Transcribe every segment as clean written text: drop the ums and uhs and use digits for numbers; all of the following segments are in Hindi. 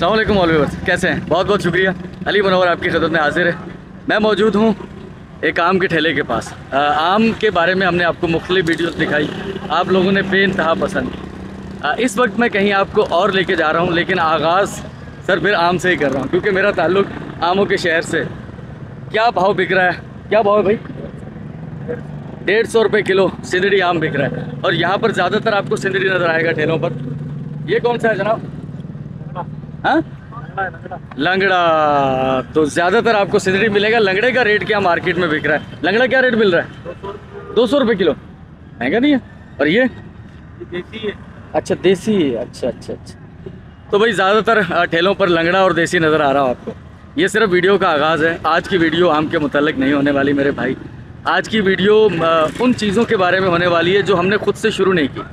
अस्सलाम वालेकुम ऑल व्यूअर्स, कैसे हैं? बहुत बहुत शुक्रिया। अली मुनव्वर आपकी खिदमत में हाजिर है। मैं मौजूद हूँ एक आम के ठेले के पास। आम के बारे में हमने आपको मुख्तलिफ वीडियोस दिखाई, आप लोगों ने बेइंतहा पसंद की। इस वक्त मैं कहीं आपको और लेके जा रहा हूँ, लेकिन आगाज़ सर फिर आम से ही कर रहा हूँ, क्योंकि मेरा ताल्लुक़ आमों के शहर से। क्या भाव बिक रहा है? क्या भाव है भाई? 150 रुपये किलो सिंदड़ी आम बिक रहा है। और यहाँ पर ज़्यादातर आपको सिंदड़ी नज़र आएगा ठेलों पर। ये कौन सा है जनाब? हाँ, लंगड़ा। तो ज़्यादातर आपको सिंदड़ी मिलेगा। लंगड़े का रेट क्या मार्केट में बिक रहा है? लंगड़ा क्या रेट मिल रहा है? 200 रुपये किलो। महंगा नहीं है? और ये देसी है। अच्छा, देसी है। अच्छा अच्छा अच्छा। तो भाई ज़्यादातर ठेलों पर लंगड़ा और देसी नज़र आ रहा हो आपको। ये सिर्फ वीडियो का आगाज़ है। आज की वीडियो आम के मुताल्लिक़ नहीं होने वाली मेरे भाई। आज की वीडियो उन चीज़ों के बारे में होने वाली है जो हमने खुद से शुरू नहीं की।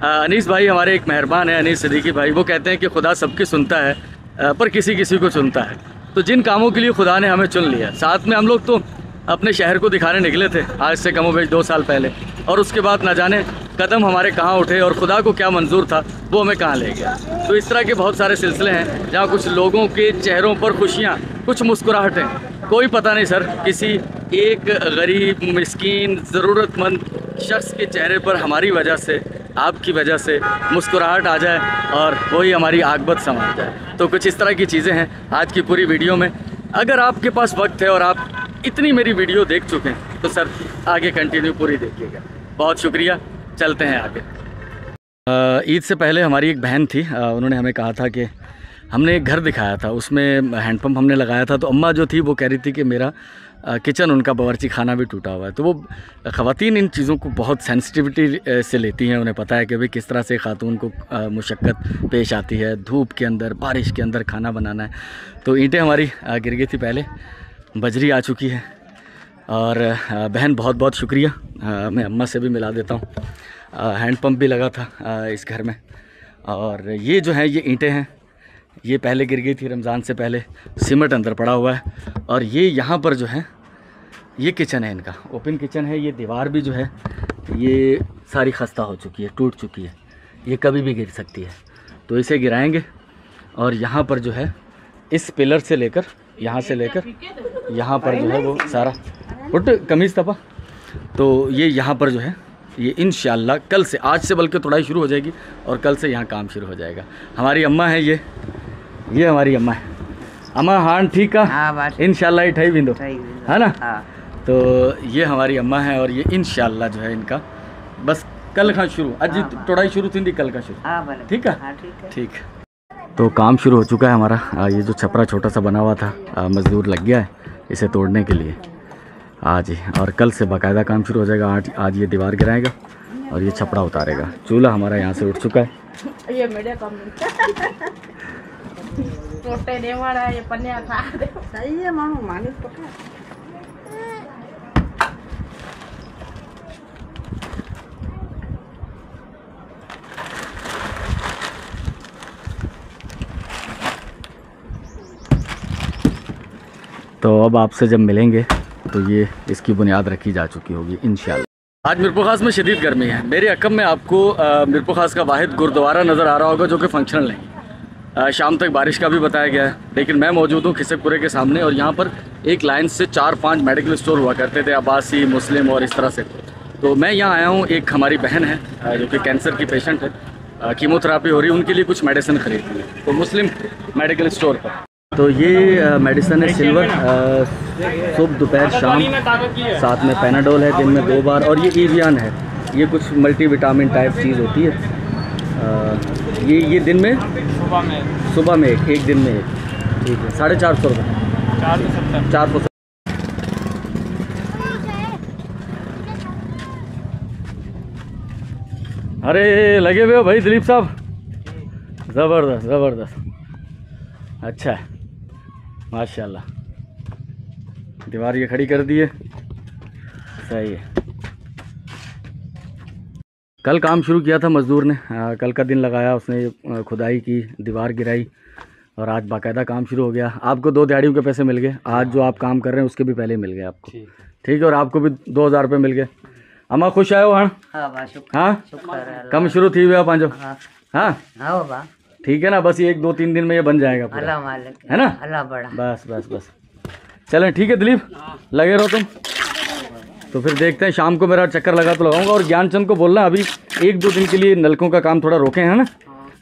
अनीस भाई हमारे एक मेहरबान है, अनीस सिद्दीकी भाई। वो कहते हैं कि खुदा सबकी सुनता है पर किसी किसी को चुनता है। तो जिन कामों के लिए खुदा ने हमें चुन लिया, साथ में हम लोग तो अपने शहर को दिखाने निकले थे आज से कमोबेश 2 साल पहले, और उसके बाद ना जाने कदम हमारे कहाँ उठे और खुदा को क्या मंजूर था वो हमें कहाँ ले गया। तो इस तरह के बहुत सारे सिलसिले हैं जहाँ कुछ लोगों के चेहरों पर खुशियाँ, कुछ मुस्कुराहटें। कोई पता नहीं सर, किसी एक गरीब मिस्कीन ज़रूरतमंद शख्स के चेहरे पर हमारी वजह से, आपकी वजह से मुस्कुराहट आ जाए और वही हमारी आकबत संवार जाए। तो कुछ इस तरह की चीज़ें हैं आज की पूरी वीडियो में। अगर आपके पास वक्त है और आप इतनी मेरी वीडियो देख चुके हैं तो सर आगे कंटिन्यू पूरी देखिएगा। बहुत शुक्रिया, चलते हैं आगे। ईद से पहले हमारी एक बहन थी, उन्होंने हमें कहा था कि हमने एक घर दिखाया था, उसमें हैंडपम्प हमने लगाया था। तो अम्मा जो थी वो कह रही थी कि मेरा किचन, उनका बावर्ची खाना भी टूटा हुआ है। तो वो ख़वातीन इन चीज़ों को बहुत सेंसिटिविटी से लेती हैं। उन्हें पता है कि भाई किस तरह से ख़ातून को मुशक्क़त पेश आती है, धूप के अंदर, बारिश के अंदर खाना बनाना है। तो ईंटें हमारी गिर गई थी पहले, बजरी आ चुकी है। और बहन बहुत बहुत शुक्रिया, मैं अम्मा से भी मिला देता हूँ। हैंडपम्प भी लगा था इस घर में। और ये जो है ये ईंटें हैं, ये पहले गिर गई थी रमज़ान से पहले। सीमेंट अंदर पड़ा हुआ है। और ये यहाँ पर जो है ये किचन है इनका, ओपन किचन है। ये दीवार भी जो है ये सारी खस्ता हो चुकी है, टूट चुकी है, ये कभी भी गिर सकती है। तो इसे गिराएंगे और यहाँ पर जो है इस पिलर से लेकर, यहाँ से लेकर यहाँ पर जो है वो सारा उठ कमीज़ तपा। तो ये यहाँ पर जो है ये इंशाअल्लाह कल से, आज से बल्कि तोड़ाई शुरू हो जाएगी और कल से यहाँ काम शुरू हो जाएगा। हमारी अम्मा है, ये हमारी अम्मा है। अम्मा हाँ ठीक है, हाँ, इंशाअल्लाह ये ठही बिंदो है ना। हाँ। तो ये हमारी अम्मा है और ये इंशाअल्लाह जो है इनका बस कल का शुरू, आज तोड़ाई शुरू थी कल का शुरू। ठीक है, ठीक। तो काम शुरू हो चुका है हमारा। ये जो छपरा छोटा सा बना हुआ था, मज़दूर लग गया है इसे तोड़ने के लिए आज ही, और कल से बाकायदा काम शुरू हो जाएगा। आज ये दीवार गिराएगा और ये छपरा उतारेगा। चूल्हा हमारा यहाँ से उठ चुका है। ये मेरे काम टोटे दे वाला ये पन्ने खा दे। सही है मानो मालिक पका। तो अब आपसे जब मिलेंगे तो ये इसकी बुनियाद रखी जा चुकी होगी इंशाल्लाह। आज मीरपुर खास में शदीद गर्मी है। मेरे अकब में आपको मीरपुर खास का वाहिद गुरुद्वारा नज़र आ रहा होगा जो कि फंक्शनल नहीं। शाम तक बारिश का भी बताया गया है, लेकिन मैं मौजूद हूँ खिसकपुरे के सामने। और यहाँ पर एक लाइन से 4-5 मेडिकल स्टोर हुआ करते थे, अब्बासी, मुस्लिम और इस तरह से। तो मैं यहाँ आया हूँ, एक हमारी बहन है जो कि कैंसर की पेशेंट है, कीमोथेरापी हो रही है, उनके लिए कुछ मेडिसिन खरीदनी है, तो मुस्लिम मेडिकल स्टोर पर। तो ये मेडिसिन है सिल्वर, सुबह दोपहर शाम, साथ में पैनाडोल है दिन में 2 बार, और ये एवियन है, ये कुछ मल्टीविटामिन टाइप चीज़ होती है। ये दिन में सुबह में एक दिन में एक, ठीक है। 450 रुपये, 470। अरे लगे हुए हो भाई दिलीप साहब, ज़बरदस्त ज़बरदस्त, अच्छा है माशाल्लाह। दीवार ये खड़ी कर दी है, सही है। कल काम शुरू किया था मज़दूर ने, कल का दिन लगाया उसने, खुदाई की, दीवार गिराई और आज बाकायदा काम शुरू हो गया। आपको 2 दिहाड़ियों के पैसे मिल गए। आज जो आप काम कर रहे हैं उसके भी पहले मिल गए आपको, ठीक है। और आपको भी 2000 रुपये मिल गए। अम्मा खुश आयो? हाँ, कम शुरू थी हुआ पंहिंजो। हाँ ठीक है ना, बस ये 1-2-3 दिन में ये बन जाएगा पूरा, अल्लाह मालिक है ना। अल्लाह बड़ा। बस बस बस चलें, ठीक है दिलीप, लगे रहो तुम। तो फिर देखते हैं, शाम को मेरा चक्कर लगा तो लगाऊंगा। और ज्ञानचंद को बोलना अभी 1-2 दिन के लिए नलकों का काम थोड़ा रोके, है ना,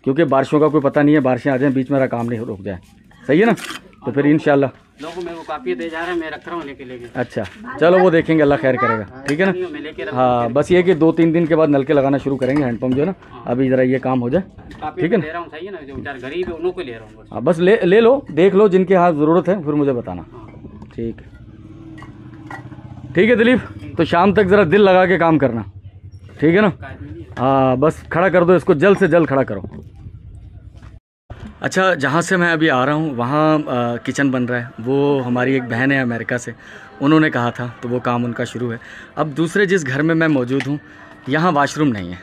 क्योंकि बारिशों का कोई पता नहीं है, बारिशें आ जाएं बीच में, मेरा काम नहीं रुक जाए, सही है ना। तो फिर इंशाल्लाह लोगों मेरे को काफी दे जा रहे हैं, मैं रख रहा हूँ लेके लेके। अच्छा चलो, वो देखेंगे, अल्लाह खैर करेगा, ठीक है ना। हाँ बस ये कि 2-3 दिन के बाद नलके लगाना शुरू करेंगे, हैंडपम्प जो है ना, अभी ज़रा ये काम हो जाए, ठीक है ना। ले रहा हूँ, सही है ना, जो बेचारे गरीब है उन्हों को ले रहा हूँ। हाँ बस ले लो, देख लो, जिनके हाथ ज़रूरत है फिर मुझे बताना, ठीक है दिलीप। तो शाम तक ज़रा दिल लगा के काम करना, ठीक है ना। हाँ बस खड़ा कर दो इसको, जल्द से जल्द खड़ा करो। अच्छा, जहाँ से मैं अभी आ रहा हूँ वहाँ किचन बन रहा है, वो हमारी एक बहन है अमेरिका से, उन्होंने कहा था, तो वो काम उनका शुरू है। अब दूसरे जिस घर में मैं मौजूद हूँ यहाँ वाशरूम नहीं है,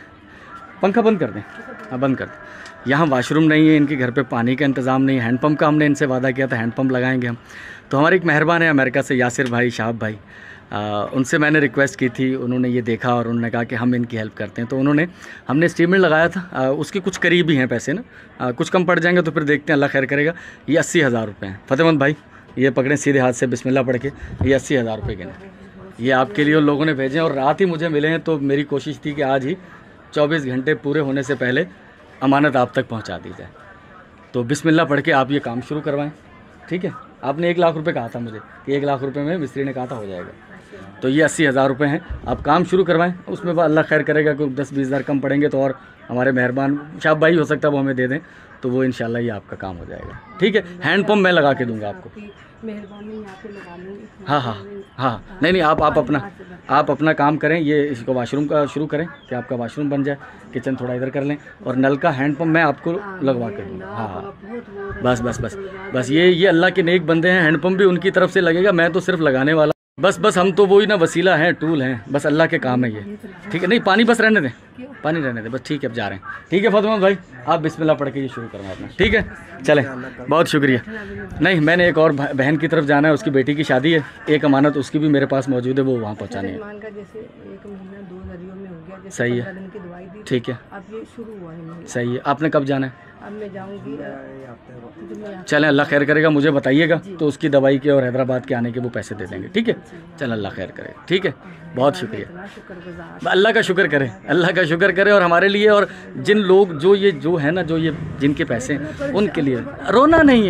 पंखा बंद कर दें, हाँ बंद कर दें। यहाँ वाशरूम नहीं है, इनके घर पे पानी का इंतज़ाम नहीं है। हैंडपम्प का हमने इनसे वादा किया था, हैंडपम्प लगाएंगे हम। तो हमारे एक मेहरबान है अमेरिका से, यासिर भाई, शाहब भाई, उनसे मैंने रिक्वेस्ट की थी, उन्होंने ये देखा और उन्होंने कहा कि हम इनकी हेल्प करते हैं। तो हमने स्टीमर लगाया था, उसके कुछ करीब ही हैं पैसे ना, कुछ कम पड़ जाएंगे तो फिर देखते हैं, अल्लाह खैर करेगा। ये 80,000 रुपये हैं। फतेहमंद भाई ये पकड़ें सीधे हाथ से, बिस्मिल्लाह पढ़ के, ये 80,000 रुपये के ये आपके लिए उन लोगों ने भेजे हैं और रात ही मुझे मिले हैं। तो मेरी कोशिश थी कि आज ही 24 घंटे पूरे होने से पहले अमानत आप तक पहुँचा दी जाए। तो बिस्मिल्लाह पढ़ के आप ये काम शुरू करवाएँ, ठीक है। आपने 1 लाख रुपए कहा था मुझे कि 1 लाख रुपए में मिस्त्री ने कहा था हो जाएगा, तो ये 80,000 रुपये हैं। आप काम शुरू करवाएं, उसमें अल्लाह खैर करेगा, कोई 10-20 हज़ार कम पड़ेंगे तो और हमारे मेहरबान शाहब भाई हो सकता है वो हमें दे दें, तो वो इंशाल्लाह ये आपका काम हो जाएगा, ठीक है। हैंडपम्प मैं लगा के दूंगा आपको, हाँ हाँ हाँ, नहीं आप अपना काम करें, ये इसको वाशरूम का शुरू करें कि आपका वाशरूम बन जाए, किचन थोड़ा इधर कर लें, और नल का हैंडपम्प मैं आपको लगवा के दूँगा। हाँ बस ये अल्लाह के नेक बंदे हैं, हैंडपम्प भी उनकी तरफ से लगेगा, मैं तो सिर्फ लगाने वाला। बस हम तो वही ना वसीला हैं, टूल हैं, बस अल्लाह के काम है ये, ठीक है। नहीं पानी बस रहने दें, पानी रहने दें बस, ठीक है। अब जा रहे हैं, ठीक है फतेहमंद भाई, आप बिस्मिल्लाह पढ़ के ये शुरू करना अपना, ठीक है। चलें, बहुत शुक्रिया। नहीं मैंने एक और बहन की तरफ जाना है, उसकी बेटी की शादी है, एक अमानत उसकी भी मेरे पास मौजूद है, वो वहाँ पहुँचानी है। सही है, ठीक है, सही है। आपने कब जाना है? अब मैं जाऊंगी, चलें, अल्लाह खैर करेगा, मुझे बताइएगा तो उसकी दवाई के और हैदराबाद के आने के वो पैसे दे देंगे, ठीक है। चल अल्लाह खैर करेगा, ठीक है, बहुत शुक्रिया। अल्लाह का शुक्र करें, अल्लाह का शुक्र करें। और हमारे लिए और जिन लोग जो है ना, जो ये जिनके पैसे हैं उनके लिए रोना नहीं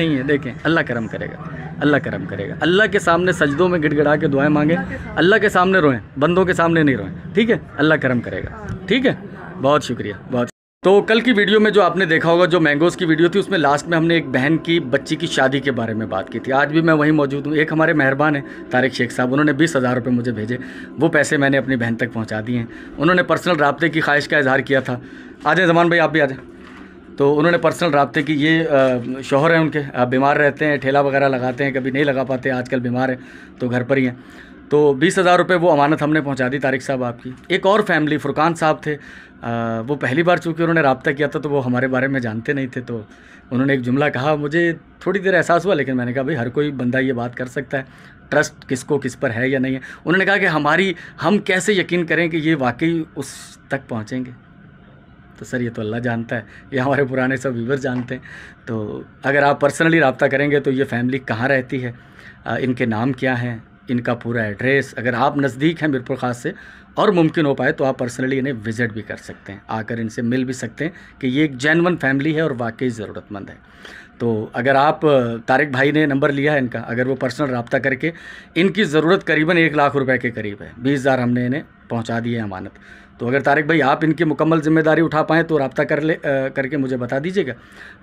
है, देखें अल्लाह करम करेगा, अल्लाह करम करेगा। अल्लाह के सामने सजदों में गिड़गिड़ा के दुआएं मांगे, अल्लाह के सामने रोएं, बंदों के सामने नहीं रोएं, ठीक है। अल्लाह करम करेगा, ठीक है, बहुत शुक्रिया, बहुत। तो कल की वीडियो में जो आपने देखा होगा, जो मैंगोज़ की वीडियो थी, उसमें लास्ट में हमने एक बहन की बच्ची की शादी के बारे में बात की थी। आज भी मैं वहीं मौजूद हूँ। एक हमारे मेहरबान हैं तारिक शेख साहब, उन्होंने 20,000 रुपये मुझे भेजे, वो पैसे मैंने अपनी बहन तक पहुँचा दिए हैं। उन्होंने पर्सनल राब्ते की ख्वाहिश का इजहार किया था। आ जाए जमान भाई, आप भी आ जाए। तो उन्होंने पर्सनल राब्ते की, ये शौहर हैं उनके, बीमार रहते हैं, ठेला वगैरह लगाते हैं, कभी नहीं लगा पाते, आजकल बीमार है तो घर पर ही हैं। तो 20,000 रुपये वो अमानत हमने पहुंचा दी तारिक साहब आपकी। एक और फैमिली फुरकान साहब थे, वो पहली बार चूँकि उन्होंने रब्ता किया था तो वो हमारे बारे में जानते नहीं थे, तो उन्होंने एक जुमला कहा, मुझे थोड़ी देर एहसास हुआ, लेकिन मैंने कहा भाई हर कोई बंदा ये बात कर सकता है, ट्रस्ट किसको किस पर है या नहीं है। उन्होंने कहा कि हम कैसे यकीन करें कि ये वाकई उस तक पहुँचेंगे। तो सर ये तो अल्लाह जानता है, ये हमारे पुराने सब व्यूअर्स जानते हैं। तो अगर आप पर्सनली रब्ता करेंगे तो ये फैमिली कहाँ रहती है, इनके नाम क्या हैं, इनका पूरा एड्रेस, अगर आप नज़दीक हैं मीरपुर ख़ास से और मुमकिन हो पाए तो आप पर्सनली इन्हें विज़िट भी कर सकते हैं, आकर इनसे मिल भी सकते हैं कि ये एक जेन्युइन फैमिली है और वाकई ज़रूरतमंद है। तो अगर आप, तारिक भाई ने नंबर लिया है इनका, अगर वो पर्सनल रब्ता करके, इनकी ज़रूरत करीबन 1 लाख रुपए के करीब है, 20,000 हमने इन्हें पहुंचा दी है अमानत। तो अगर तारिक भाई आप इनकी मुकम्मल ज़िम्मेदारी उठा पाएँ तो रब्ता करके मुझे बता दीजिएगा,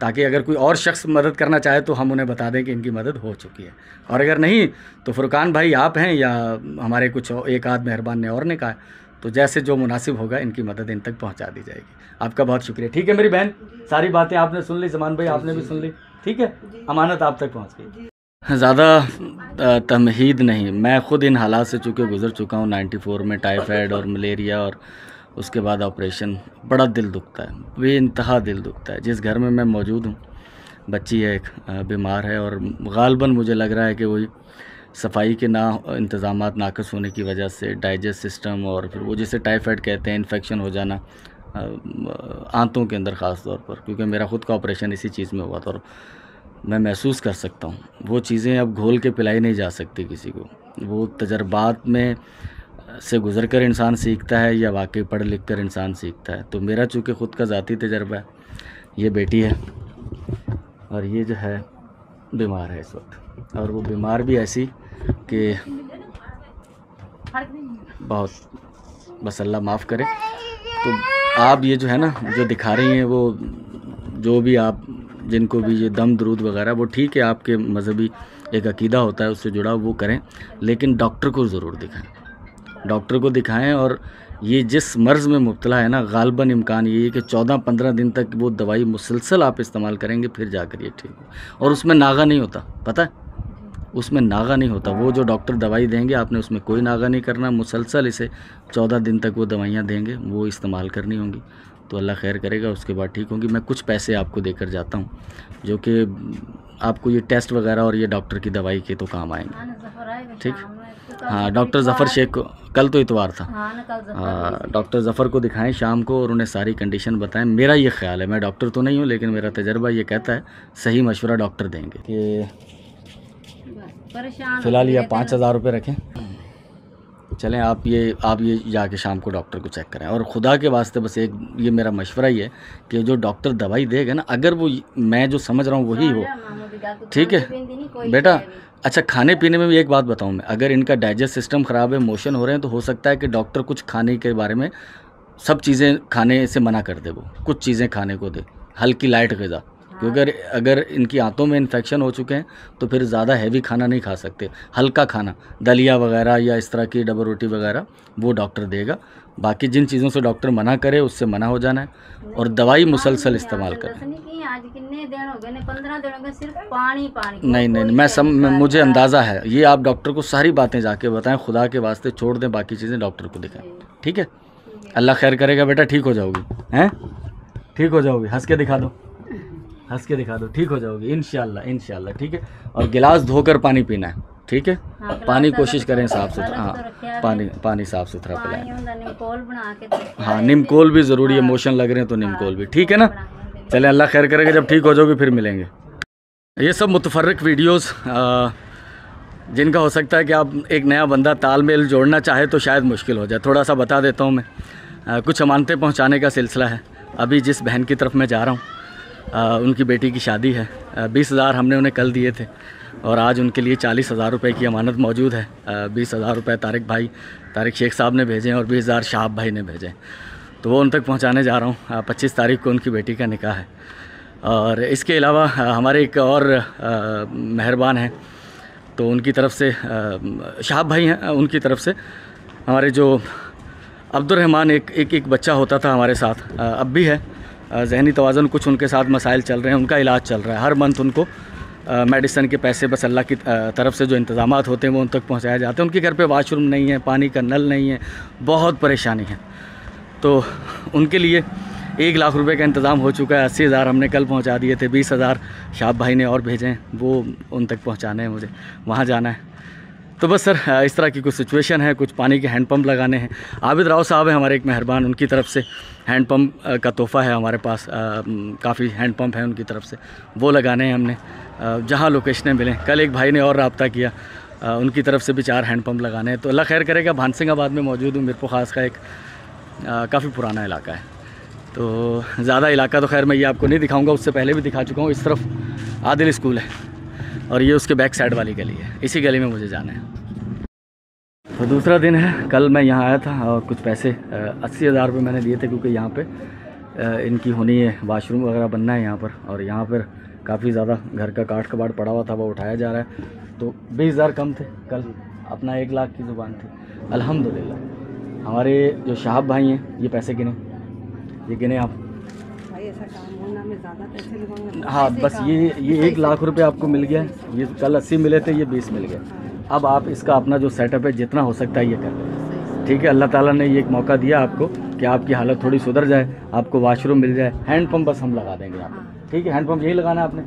ताकि अगर कोई और शख्स मदद करना चाहे तो हम उन्हें बता दें कि इनकी मदद हो चुकी है। और अगर नहीं तो फुरकान भाई आप हैं या हमारे कुछ एक आध मेहरबान ने और ने कहा, तो जैसे जो मुनासिब होगा इनकी मदद इन तक पहुँचा दी जाएगी। आपका बहुत शुक्रिया, ठीक है मेरी बहन, सारी बातें आपने सुन ली, जमान भाई आपने भी सुन ली, ठीक है, अमानत आप तक पहुँच गई। ज़्यादा तमहीद नहीं, मैं ख़ुद इन हालात से चूँकि गुज़र चुका हूँ। 94 में टाइफाइड और मलेरिया और उसके बाद ऑपरेशन, बड़ा दिल दुखता है, बेइंतहा दिल दुखता है। जिस घर में मैं मौजूद हूँ, बच्ची है एक, बीमार है, और गालबन मुझे लग रहा है कि वही सफाई के इंतज़ामात नाक़िस होने की वजह से डाइजेस्ट सिस्टम और फिर वो जिसे टाइफाइड कहते हैं, इन्फेक्शन हो जाना, आंतों के अंदर ख़ास तौर पर, क्योंकि मेरा ख़ुद का ऑपरेशन इसी चीज़ में हुआ था और मैं महसूस कर सकता हूँ वो चीज़ें अब घोल के पिलाई नहीं जा सकती किसी को। वो तजर्बात में से गुज़र कर इंसान सीखता है या वाकई पढ़ लिख कर इंसान सीखता है। तो मेरा चूँकि ख़ुद का ज़ाती तजर्बा है, ये बेटी है और ये जो है बीमार है इस वक्त, और वो बीमार भी ऐसी कि बहुत, बस अल्लाह माफ़ करे। तो आप ये जो है ना जो दिखा रही हैं, वो जो भी आप जिनको भी ये दम दरूद वगैरह, वो ठीक है, आपके मज़हबी एक अकीदा होता है उससे जुड़ा, वो करें, लेकिन डॉक्टर को ज़रूर दिखाएं, डॉक्टर को दिखाएं। और ये जिस मर्ज़ में मुब्तला है ना, गालबन इम्कान ये है कि 14-15 दिन तक वो दवाई मुसलसल आप इस्तेमाल करेंगे फिर जाकर ये ठीक हो। और उसमें नागा नहीं होता, पता है, उसमें नागा नहीं होता। वो जो डॉक्टर दवाई देंगे आपने उसमें कोई नागा नहीं करना, मुसलसल इसे 14 दिन तक वो दवाइयाँ देंगे, वो इस्तेमाल करनी होंगी, तो अल्लाह खैर करेगा, उसके बाद ठीक होंगी। मैं कुछ पैसे आपको देकर जाता हूँ जो कि आपको ये टेस्ट वगैरह और ये डॉक्टर की दवाई के तो काम आएंगे, ठीक। हाँ, डॉक्टर ज़फ़र शेख को, कल तो इतवार था, हाँ, डॉक्टर ज़फ़र को दिखाएं शाम को और उन्हें सारी कंडीशन बताएं। मेरा ये ख्याल है, मैं डॉक्टर तो नहीं हूँ, लेकिन मेरा तजर्बा ये कहता है सही मशवरा डॉक्टर देंगे कि फ़िलहाल ये 5,000 रुपये रखें, चलें आप ये जाके शाम को डॉक्टर को चेक करें। और ख़ुदा के वास्ते बस एक ये मेरा मशवरा ही है कि जो डॉक्टर दवाई देगा ना, अगर वो मैं जो समझ रहा हूँ वही हो, ठीक है बेटा। अच्छा, खाने पीने में भी एक बात बताऊँ मैं, अगर इनका डाइजेस्ट सिस्टम ख़राब है, मोशन हो रहे हैं, तो हो सकता है कि डॉक्टर कुछ खाने के बारे में सब चीज़ें खाने से मना कर दे, वो कुछ चीज़ें खाने को दे, हल्की लाइट ग़िज़ा, क्योंकि अगर इनकी आंतों में इन्फेक्शन हो चुके हैं तो फिर ज़्यादा हैवी खाना नहीं खा सकते। हल्का खाना, दलिया वगैरह या इस तरह की डबल रोटी वगैरह वो डॉक्टर देगा। बाकी जिन चीज़ों से डॉक्टर मना करे उससे मना हो जाना है और दवाई मुसलसल इस्तेमाल करें। नहीं, मुझे अंदाज़ा है ये, आप डॉक्टर को सारी बातें जाके बताएं, खुदा के वास्ते छोड़ दें, बाकी चीज़ें डॉक्टर को दिखाएं, ठीक है। अल्लाह खैर करेगा बेटा, ठीक हो जाओगी, हैं, ठीक हो जाओगी, हंस के दिखा दो, हंस के दिखा दो, ठीक हो जाओगी इंशाल्लाह, इंशाल्लाह, ठीक है। और गिलास धोकर पानी पीना है, ठीक है। हाँ, पानी कोशिश करें साफ़ सुथरा, हाँ, पानी साफ़ सुथरा पिलाएं। हाँ, निमकोल भी ज़रूरी है, मोशन लग रहे हैं तो निमकोल भी, ठीक है ना। चलें, अल्लाह खैर करेगा, जब ठीक हो जाओगी फिर मिलेंगे। ये सब मुतफर्रिक वीडियोस जिनका हो सकता है कि आप एक नया बंदा तालमेल जोड़ना चाहे तो शायद मुश्किल हो जाए। थोड़ा सा बता देता हूँ मैं। कुछ अमानतें पहुँचाने का सिलसिला है। अभी जिस बहन की तरफ मैं जा रहा हूँ, उनकी बेटी की शादी है। 20,000 हमने उन्हें कल दिए थे और आज उनके लिए 40,000 रुपये की अमानत मौजूद है। 20,000 रुपये तारिक शेख साहब ने भेजे हैं और 20,000 शाहब भाई ने भेजे, तो वो उन तक पहुँचाने जा रहा हूँ। 25 तारीख को उनकी बेटी का निकाह है। और इसके अलावा हमारे एक और मेहरबान हैं, तो उनकी तरफ से शाहब भाई हैं, उनकी तरफ से हमारे जो अब्दुर्रहमान एक बच्चा होता था हमारे साथ, अब भी है। ज़हनी तवाज़ुन कुछ उनके साथ मसाइल चल रहे हैं, उनका इलाज चल रहा है। हर मंथ उनको मेडिसिन के पैसे बस अल्लाह की तरफ से जो इंतज़ामात होते हैं वो उन तक पहुँचाए जाते हैं। उनके घर पे वॉशरूम नहीं है, पानी का नल नहीं है, बहुत परेशानी है। तो उनके लिए 1 लाख रुपए का इंतज़ाम हो चुका है। 80,000 हमने कल पहुंचा दिए थे, 20,000 शाहब भाई ने और भेजे हैं, वो उन तक पहुंचाने हैं, मुझे वहां जाना है। तो बस सर, इस तरह की कुछ सिचुएशन है। कुछ पानी के हैंडपम्प लगाने हैं। आबिद राव साहब है हमारे एक मेहरबान, उनकी तरफ से हैंडपम्प का तोहफ़ा है हमारे पास। काफ़ी हैंडपम्प है उनकी तरफ से, वो लगाने हैं हमने जहाँ लोकेशनें मिलें। कल एक भाई ने और रब्ता किया, उनकी तरफ से भी 4 हैंडपम्प लगाने हैं। तो अल्लाह खैर करेगा। भानसिंगाबाद में मौजूद हूँ, मीरपुर ख़ास का एक काफ़ी पुराना इलाका है। तो ज़्यादा इलाका तो खैर मैं ये आपको नहीं दिखाऊंगा, उससे पहले भी दिखा चुका हूँ। इस तरफ आदिल स्कूल है और ये उसके बैक साइड वाली गली है, इसी गली में मुझे जाना है। तो दूसरा दिन है। कल मैं यहाँ आया था और कुछ पैसे 80,000 रुपये मैंने दिए थे, क्योंकि यहाँ पे इनकी होनी है, वाशरूम वगैरह बनना है यहाँ पर। और यहाँ पर काफ़ी ज़्यादा घर का काट कबाड़ पड़ा हुआ था, वो उठाया जा रहा है। तो 20,000 कम थे कल, अपना 1 लाख की ज़ुबान थी। अल्हम्दुलिल्लाह हमारे जो शाहब भाई हैं, ये पैसे गिने, ये गिने आप भाई, ऐसा काम होना में ज़्यादा पैसे लगेंगे। हाँ, बस ये 1 लाख रुपए आपको मिल गया है। ये कल 80 मिले थे, ये 20 मिल गए। अब आप इसका अपना जो सेटअप है जितना हो सकता है ये कर, ठीक है। अल्लाह ताला ने ये एक मौका दिया आपको कि आपकी हालत थोड़ी सुधर जाए, आपको वाशरूम मिल जाए। हैंडपम्प बस हम लगा देंगे यहाँ, ठीक है। हैंडपम्प यही लगाना है आपने,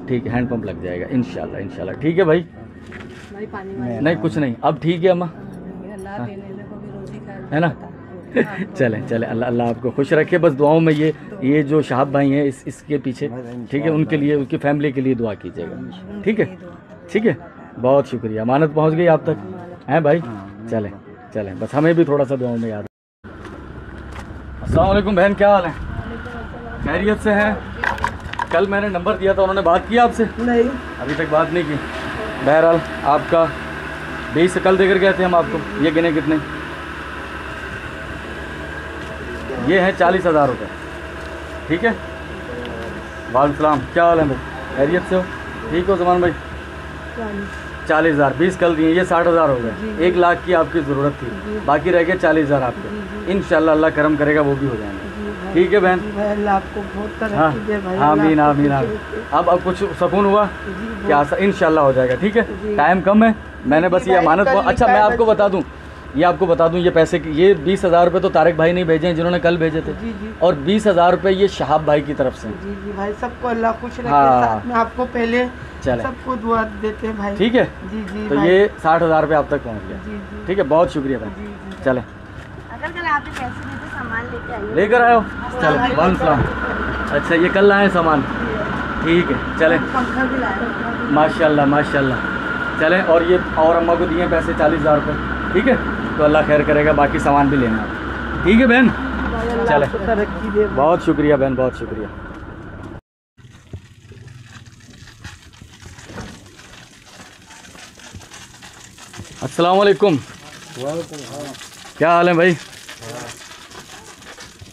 ठीक है। हैंडपम्प लग जाएगा इंशाल्लाह, इंशाल्लाह, ठीक है भाई। नहीं कुछ नहीं, अब ठीक है अम्मा, है ना। चलें चलें, अल्लाह अल्लाह आपको खुश रखे। बस दुआओं में ये जो शहाब भाई हैं इसके पीछे, ठीक है, उनके लिए, उनकी फैमिली के लिए दुआ कीजिएगा, ठीक है, ठीक है। बहुत शुक्रिया, अमानत पहुंच गई आप तक हैं भाई। चलें चलें, बस हमें भी थोड़ा सा दुआओं में याद। अस्सलाम वालेकुम बहन, क्या हाल है? खैरियत से हैं? कल मैंने नंबर दिया था, उन्होंने बात की आपसे? नहीं, अभी तक बात नहीं की। बहरहाल आपका 20 से कल देकर गए थे हम आपको। ये गिने कितने? ये हैं 40,000 रुपये, ठीक है। वालेकुम सलाम, क्या हाल है भाई? खैरियत से हो? ठीक हो ज़मान भाई? 40,000, 20 कल दिए, ये 60,000 हो गए। 1 लाख की आपकी ज़रूरत थी, बाकी रह गए 40,000 आपके। इंशाल्लाह अल्लाह करम करेगा, वो भी हो जाएंगे, ठीक है बहन। अल्लाह आपको बहुत हाँ आमीन आमीन आमीन। अब कुछ सुकून हुआ क्या? इंशाल्लाह हो जाएगा, ठीक है। टाइम कम है, मैंने बस ये अमानत। अच्छा मैं आपको बता दूं, ये पैसे की, ये 20,000 रुपये तो तारिक भाई ने भेजे हैं जिन्होंने कल भेजे थे, और 20,000 रुपये ये शहाब भाई की तरफ से। जी जी भाई, सबको अल्लाह खुश रखे। हाँ। साथ में आपको पहले चले, सबको दुआ देते हैं भाई, ठीक है। जी जी तो ये 60,000 रुपये आप तक पहुँच गया, जी जी, ठीक है। बहुत शुक्रिया भाई, चले। अगर कल आपके पैसे देते सामान लेके आइए। लेकर आयो, चलो वालेकुम सलाम। अच्छा ये कल लाए सामान, ठीक है, चले। पंखा भी लाया माशाल्लाह माशाल्लाह। चलें, और ये और अम्मा को दिए पैसे 40,000 रुपये, ठीक है। तो अल्लाह खैर करेगा, बाकी सामान भी लेना, ठीक है बहन। चले, बहुत शुक्रिया बहन, बहुत शुक्रिया। अस्सलाम वालेकुम। क्या हाल है भाई?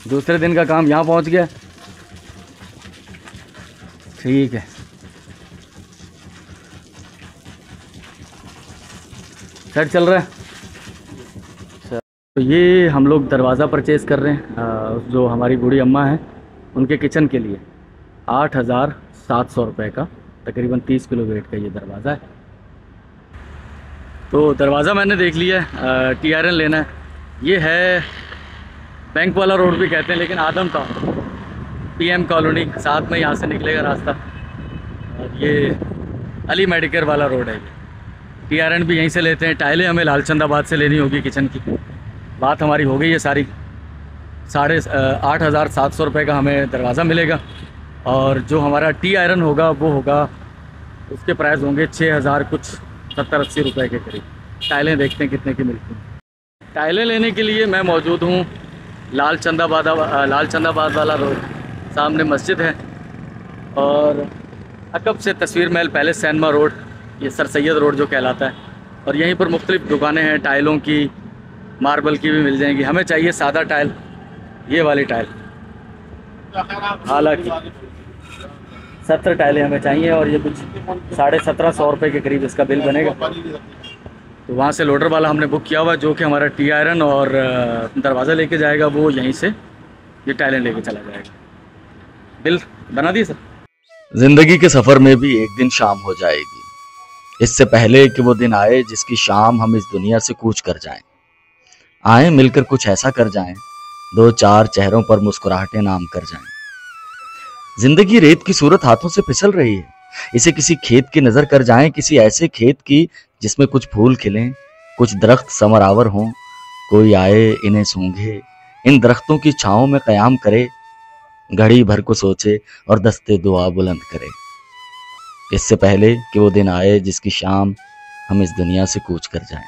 दूसरे दिन का काम यहाँ पहुँच गया, ठीक है। सेट चल रहा है। तो ये हम लोग दरवाज़ा परचेज़ कर रहे हैं, जो हमारी बूढ़ी अम्मा हैं उनके किचन के लिए। 8,700 रुपये का, तकरीबन 30 किलो वेट का ये दरवाज़ा है। तो दरवाज़ा मैंने देख लिया है, TRN लेना है। ये है बैंक वाला रोड भी कहते हैं, लेकिन आदम टाउन PM कॉलोनी साथ में यहाँ से निकलेगा रास्ता, और ये अली मेडिकेयर वाला रोड है। ये TRN भी यहीं से लेते हैं। टाइलें हमें लालचंदाबाद से लेनी होगी किचन की, बात हमारी हो गई है सारी। 8,700 रुपये का हमें दरवाज़ा मिलेगा, और जो हमारा TRN होगा वो होगा, उसके प्राइस होंगे 6,000 कुछ 70-80 रुपये के करीब। टाइलें देखते हैं कितने की मिलती हैं। टाइलें लेने के लिए मैं मौजूद हूँ लालचंदाबाद वाला रोड, सामने मस्जिद है, और अकब से तस्वीर महल पैलेस सैनमा रोड, ये सर सैयद रोड जो कहलाता है। और यहीं पर मुख्तलिफ़ दुकानें हैं, टाइलों की, मार्बल की भी मिल जाएंगी। हमें चाहिए सादा टाइल, ये वाली टाइल, हालांकि 70 टाइलें हमें चाहिए, और ये कुछ 1750 रुपये के करीब इसका बिल बनेगा। तो वहाँ से लोडर वाला हमने बुक किया हुआ, जो कि हमारा TRN और दरवाज़ा लेके जाएगा, वो यहीं से ये टाइलें लेके चला जाएगा। बिल बना दिए सर। जिंदगी के सफर में भी एक दिन शाम हो जाएगी, इससे पहले कि वो दिन आए जिसकी शाम हम इस दुनिया से कूच कर जाएं। आए मिलकर कुछ ऐसा कर जाएं, 2-4 चेहरों पर मुस्कुराहटें नाम कर जाएं। जिंदगी रेत की सूरत हाथों से फिसल रही है, इसे किसी खेत की नजर कर जाएं, किसी ऐसे खेत की जिसमें कुछ फूल खिलें, कुछ दरख्त समरावर हों। कोई आए इन्हें सूंघे, इन दरख्तों की छांव में कयाम करे, घड़ी भर को सोचे और दस्ते दुआ बुलंद करे, इससे पहले कि वो दिन आए जिसकी शाम हम इस दुनिया से कूच कर जाएं।